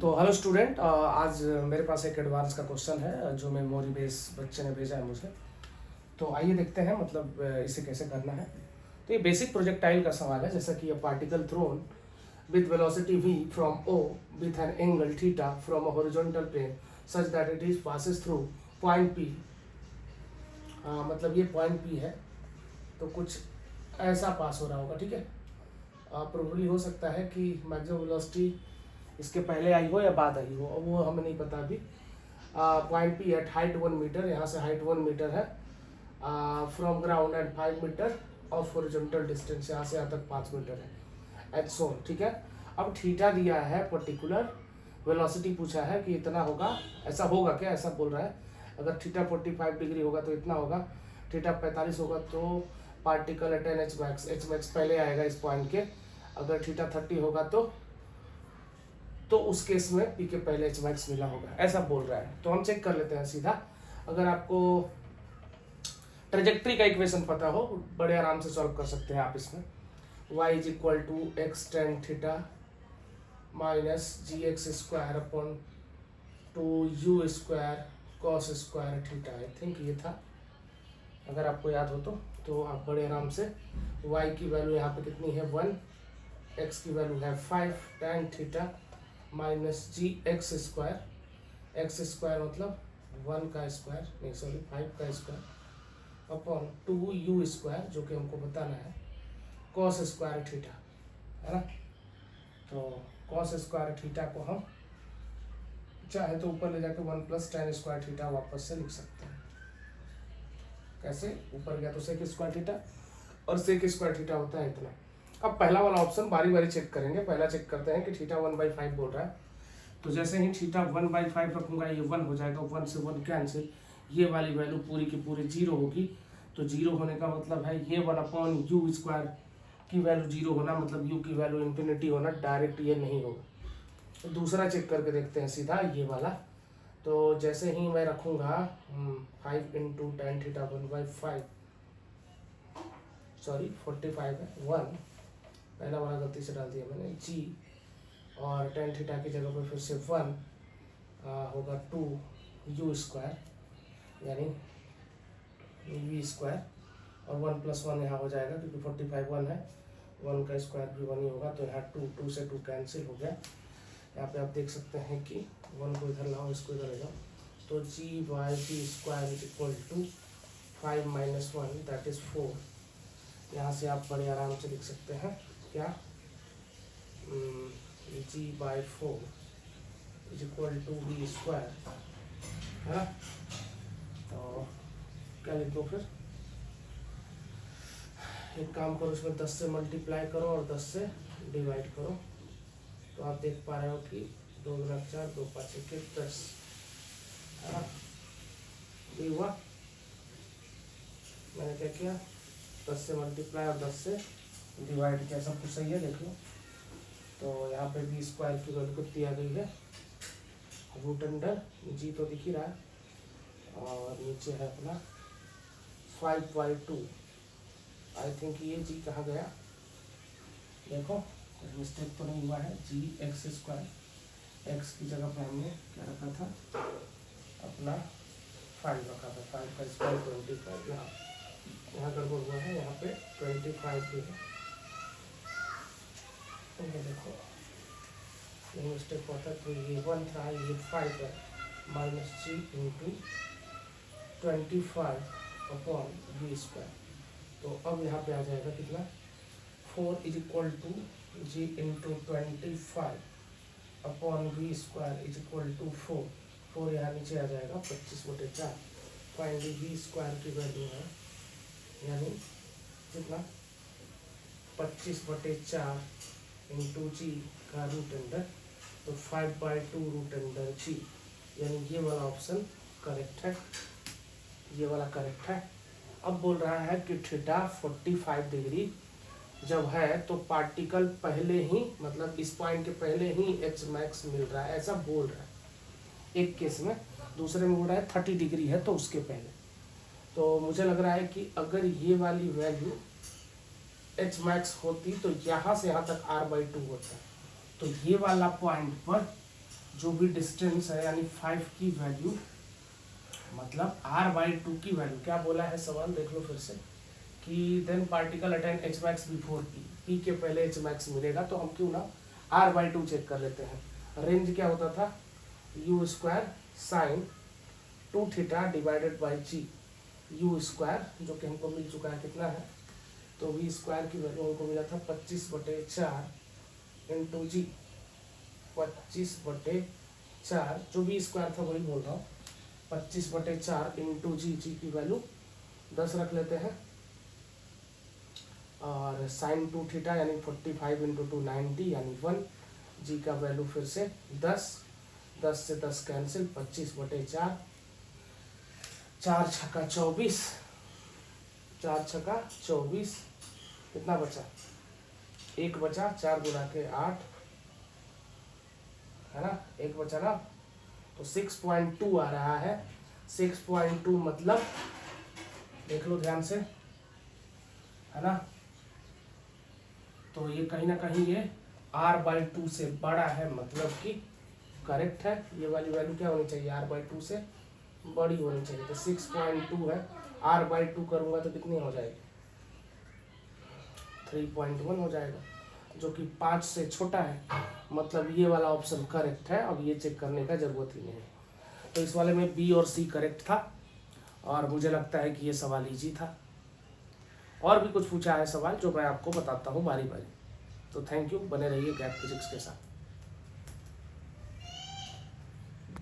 तो hello student, आज मेरे पास एक एडवांस का क्वेश्चन है जो मेमोरी बेस बच्चे ने भेजा है मुझे। तो आइए देखते हैं मतलब इसे कैसे करना है। तो ये बेसिक प्रोजेक्टाइल का सवाल है, जैसा कि a particle thrown with velocity v from o with an angle theta from a horizontal plane such that it is passes through point p। मतलब ये पॉइंट p है, तो कुछ ऐसा पास हो रहा होगा, ठीक है। प्रोबेबली हो सकता है कि मैक्सिमम वेलोसिटी इसके पहले आई हो या बाद आई हो, वो हमें नहीं पता अभी। Point P at height 1 metre, यहाँ से हाइट 1 मीटर है from ground and 5 metre of horizontal distance, यहाँ से यहाँ तक 5 मीटर है एट सोन, ठीक है। अब थीटा दिया है पर्टिकुलर, वेलोसिटी पूछा है कि इतना होगा, ऐसा होगा क्या, ऐसा बोल रहा है। अगर थीटा 45 डिग्री होगा तो इतना होगा, थीटा 45 होगा तो particle at an H max पहले आएगा इस पॉइंट के। अगर थीटा 30 होगा तो उस केस में पी के पहले एच मैक्स मिला होगा, ऐसा बोल रहा है। तो हम चेक कर लेते हैं सीधा। अगर आपको ट्रेजेक्ट्री का इक्वेशन पता हो, बड़े आराम से सॉल्व कर सकते हैं आप इसमें। y is equal to x tan theta minus g x square upon 2u square cos square theta, I think ये था, अगर आपको याद हो तो आप बड़े आराम से y की वैल्यू यहाँ पे कितनी है 1, x की वैल्यू है 5 tan theta minus g x square मतलब 1 का स्क्वायर, नहीं सॉरी 5 का स्क्वायर अपॉन 2u स्क्वायर, जो कि हमको बताना है कॉस स्क्वायर थीटा, है ना। तो कॉस स्क्वायर थीटा को हम चाहे तो ऊपर ले जाके 1 प्लस tan स्क्वायर थीटा वापस से लिख सकते हैं। कैसे, ऊपर गया तो सेक स्क्वायर थीटा और सेक स्क्वायर थीटा होता है इतना। अब पहला वाला ऑप्शन बारी बारी चेक करेंगे। पहला चेक करते हैं कि थीटा 1/5 बोल रहा है, तो जैसे ही थीटा 1/5 रखूंगा ये 1 हो जाएगा, 1 से 1 कैंसिल, ये वाली वैल्यू पूरी की पूरी 0 होगी। तो 0 होने का मतलब है ये 1/u स्क्वायर की वैल्यू 0 होना, मतलब u की वैल्यू इन्फिनिटी होना, डायरेक्ट ये नहीं होगा। तो दूसरा चेक करके देखते हैं सीधा, ये वाला। तो जैसे ही मैं रखूंगा 5 इंटू टेन थीटा 1/5, सॉरी 45 है 1, पहला वाला गलती से डाल दिया मैंने जी, और टेन थीटा की जगह पर फिर से 1 होगा 2u स्क्वायर यानी v स्क्वायर, और 1 प्लस 1 यहाँ हो जाएगा क्योंकि 45 1 है, 1 का स्क्वायर भी 1 ही होगा, तो यहाँ 2 से 2 कैंसिल हो गया। यहाँ पे आप देख सकते हैं कि 1 को इधर लाओ, इसको इधर ले जाओ, तो G by V square is equal to 5 minus 1 that is 4। यहाँ से आप बड़े आराम से लिख सकते हैं क्या, G by 4 is equal to V square, है ना। तो क्या लिख दो फिर, एक काम करो, इसमें 10 से मल्टीप्लाई करो और 10 से डिवाइड करो, तो आप देख पा रहे हो कि 2 गुना 4 2 5 1 10, है ना। ये हुआ, मैंने क्या किया, 10 से मल्टीप्लाई और 10 से डिवाइड किया, सब कुछ सही है, देख लो। तो यहाँ पे वी स्क्वायर की वैल्यू कितनी आ गई है, रूट अंडर जी तो दिख ही रहा है, और नीचे है अपना 5/2। आई थिंक ये जी कहाँ गया, देखो मिस्टेक तो नहीं हुआ है, जी एक्स स्क्वायर, एक्स की जगह पे हमने क्या रखा था, अपना 5 रखा था, 5 का स्क्वायर 25, यहाँ गड़बड़ हुआ है, यहाँ पे 25 भी है, तो ये देखो ये मिस्टेक हुआ था, तो ये 1 था, ये 5 है, minus g into 25 upon v square. तो अब यहाँ पे आ जाएगा कितना, 4 is equal to g into 25 upon v square is equal to 4 यहाँ नीचे आ जाएगा 25/4। फाइनली वी स्क्वायर की वैल्यू है यानी कितना, 25/4 इंटू जी का रूट अंडर, तो 5/2 रूट अंडर जी, यानी ये वाला ऑप्शन करेक्ट है, ये वाला करेक्ट है। अब बोल रहा है कि थीटा 45 डिग्री जब है तो पार्टिकल पहले ही, मतलब इस पॉइंट के पहले ही एच मैक्स मिल रहा है, ऐसा बोल रहा है एक केस में। दूसरे में बोल रहा है 30 डिग्री है तो उसके पहले। तो मुझे लग रहा है कि अगर ये वाली वैल्यू एच मैक्स होती तो यहाँ से यहाँ तक r/2 होता है, तो ये वाला पॉइंट पर जो भी डिस्टेंस है यानी 5 की वैल्यू मतलब r/2 की वैल्यू क्या बोला है सवाल देख लो फिर से कि then particle attain H max before P के पहले एच मैक्स मिलेगा, तो हम क्यों ना r/2 चेक कर लेते हैं। रेंज क्या होता था u square sine 2 theta divided by g u square, जो कि हमको मिल चुका है कितना है, तो v स्क्वायर की वैल्यू हमको मिला था 25/4 इंटू जी, 25/4 जो v स्क्वायर था वही बोल रहा हूँ, 25/4 इंटू जी की वैल्यू 10 रख लेते हैं, और साइन 2 थीटा यानी 45 इंटू 2 90 यानी 1, जी का वैल्यू फिर से 10 से 10 कैंसिल, 25/4, 4 छक्का 24, 4 छक्का 24, कितना बचा, 1 बचा, 4 गुना के 8 है ना, 1 बचा ना, तो 6.2 आ रहा है। 6.2 मतलब देख लो ध्यान से, है ना, तो ये कहीं ना कहीं ये r/2 से बड़ा है, मतलब कि करेक्ट है। ये वाली वैल्यू क्या होनी चाहिए, r/2 से बड़ी होनी चाहिए, तो 6.2 है, r/2 करूंगा तो कितनी हो जाएगी, 3.1 हो जाएगा, जो कि 5 से छोटा है, मतलब ये वाला ऑप्शन करेक्ट है। अब ये चेक करने का जरूरत ही नहीं है, तो इस वाले में बी और सी करेक्ट था, और मुझे लगता है कि ये सवाल इजी था। और भी कुछ पूछा है सवाल जो मैं आपको बताता हूँ बारी बारी। तो थैंक यू, बने रहिए गैप फिजिक्स के साथ।